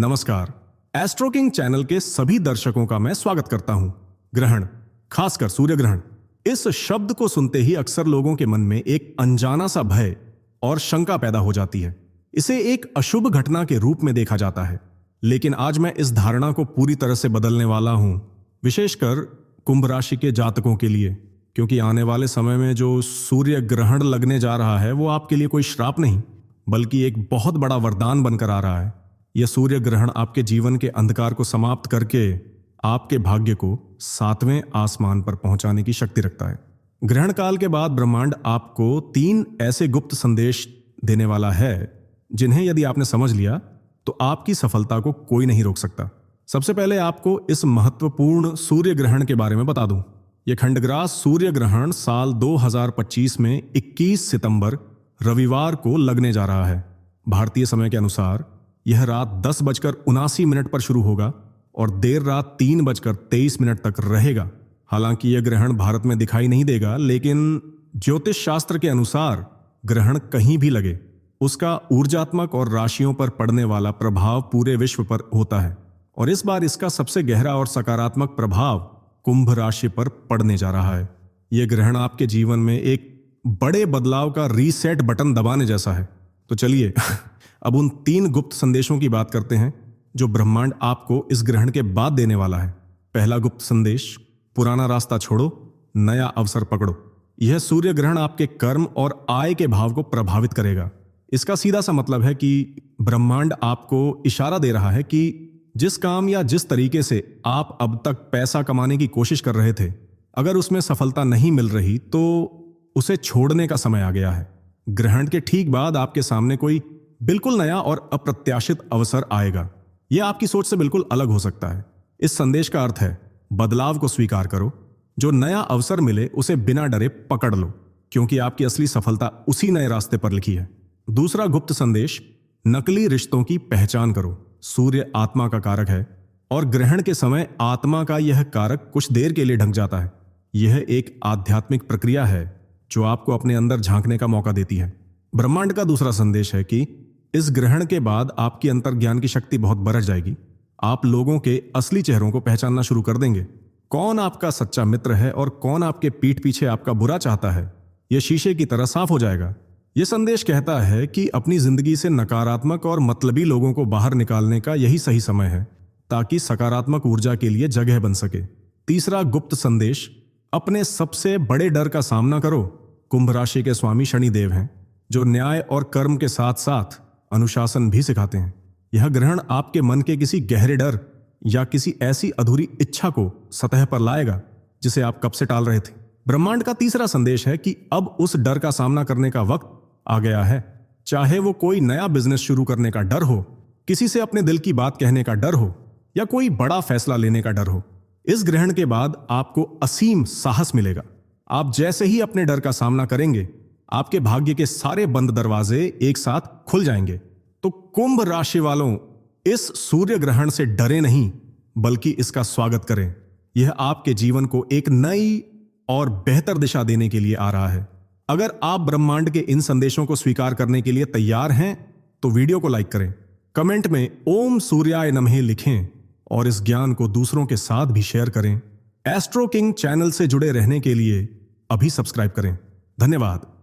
नमस्कार। Astro king channel के सभी दर्शकों का मैं स्वागत करता हूं। ग्रहण, खासकर सूर्य ग्रहण, इस शब्द को सुनते ही अक्सर लोगों के मन में एक अनजाना सा भय और शंका पैदा हो जाती है। इसे एक अशुभ घटना के रूप में देखा जाता है, लेकिन आज मैं इस धारणा को पूरी तरह से बदलने वाला हूं, विशेषकर कुंभ राशि के जातकों के लिए, क्योंकि आने वाले समय में जो सूर्य ग्रहण लगने जा रहा है वो आपके लिए कोई श्राप नहीं, बल्कि एक बहुत बड़ा वरदान बनकर आ रहा है। यह सूर्य ग्रहण आपके जीवन के अंधकार को समाप्त करके आपके भाग्य को 7वें आसमान पर पहुंचाने की शक्ति रखता है। ग्रहण काल के बाद ब्रह्मांड आपको 3 ऐसे गुप्त संदेश देने वाला है जिन्हें यदि आपने समझ लिया तो आपकी सफलता को कोई नहीं रोक सकता। सबसे पहले आपको इस महत्वपूर्ण सूर्य ग्रहण के बारे में बता दूं। यह खंडग्रास सूर्य ग्रहण साल 2025 में 21 सितंबर रविवार को लगने जा रहा है। भारतीय समय के अनुसार यह रात 10:79 पर शुरू होगा और देर रात 3:23 तक रहेगा। हालांकि यह ग्रहण भारत में दिखाई नहीं देगा, लेकिन ज्योतिष शास्त्र के अनुसार ग्रहण कहीं भी लगे, उसका ऊर्जात्मक और राशियों पर पड़ने वाला प्रभाव पूरे विश्व पर होता है। और इस बार इसका सबसे गहरा और सकारात्मक प्रभाव कुंभ राशि पर पड़ने जा रहा है। यह ग्रहण आपके जीवन में एक बड़े बदलाव का रीसेट बटन दबाने जैसा है। तो चलिए अब उन 3 गुप्त संदेशों की बात करते हैं जो ब्रह्मांड आपको इस ग्रहण के बाद देने वाला है। पहला गुप्त संदेश, पुराना रास्ता छोड़ो, नया अवसर पकड़ो। यह सूर्य ग्रहण आपके कर्म और आय के भाव को प्रभावित करेगा। इसका सीधा सा मतलब है कि ब्रह्मांड आपको इशारा दे रहा है कि जिस काम या जिस तरीके से आप अब तक पैसा कमाने की कोशिश कर रहे थे, अगर उसमें सफलता नहीं मिल रही तो उसे छोड़ने का समय आ गया है। ग्रहण के ठीक बाद आपके सामने कोई बिल्कुल नया और अप्रत्याशित अवसर आएगा। यह आपकी सोच से बिल्कुल अलग हो सकता है। इस संदेश का अर्थ है, बदलाव को स्वीकार करो, जो नया अवसर मिले उसे बिना डरे पकड़ लो, क्योंकि आपकी असली सफलता उसी नए रास्ते पर लिखी है। दूसरा गुप्त संदेश, नकली रिश्तों की पहचान करो। सूर्य आत्मा का कारक है और ग्रहण के समय आत्मा का यह कारक कुछ देर के लिए ढक जाता है। यह एक आध्यात्मिक प्रक्रिया है जो आपको अपने अंदर झांकने का मौका देती है। ब्रह्मांड का दूसरा संदेश है कि इस ग्रहण के बाद आपकी अंतर्ज्ञान की शक्ति बहुत बढ़ जाएगी। आप लोगों के असली चेहरों को पहचानना शुरू कर देंगे। कौन आपका सच्चा मित्र है और कौन आपके पीठ पीछे आपका बुरा चाहता है, यह शीशे की तरह साफ हो जाएगा। यह संदेश कहता है कि अपनी जिंदगी से नकारात्मक और मतलबी लोगों को बाहर निकालने का यही सही समय है, ताकि सकारात्मक ऊर्जा के लिए जगह बन सके। तीसरा गुप्त संदेश, अपने सबसे बड़े डर का सामना करो। कुंभ राशि के स्वामी शनिदेव हैं, जो न्याय और कर्म के साथ साथ अनुशासन भी सिखाते हैं। यह ग्रहण आपके मन के किसी गहरे डर या किसी ऐसी अधूरी इच्छा को सतह पर लाएगा जिसे आप कब से टाल रहे थे। ब्रह्मांड का तीसरा संदेश है कि अब उस डर का सामना करने का वक्त आ गया है। चाहे वो कोई नया बिजनेस शुरू करने का डर हो, किसी से अपने दिल की बात कहने का डर हो या कोई बड़ा फैसला लेने का डर हो, इस ग्रहण के बाद आपको असीम साहस मिलेगा। आप जैसे ही अपने डर का सामना करेंगे, आपके भाग्य के सारे बंद दरवाजे एक साथ खुल जाएंगे। तो कुंभ राशि वालों, इस सूर्य ग्रहण से डरे नहीं, बल्कि इसका स्वागत करें। यह आपके जीवन को एक नई और बेहतर दिशा देने के लिए आ रहा है। अगर आप ब्रह्मांड के इन संदेशों को स्वीकार करने के लिए तैयार हैं तो वीडियो को लाइक करें, कमेंट में ओम सूर्याय नमः लिखें और इस ज्ञान को दूसरों के साथ भी शेयर करें। एस्ट्रो किंग चैनल से जुड़े रहने के लिए अभी सब्सक्राइब करें। धन्यवाद।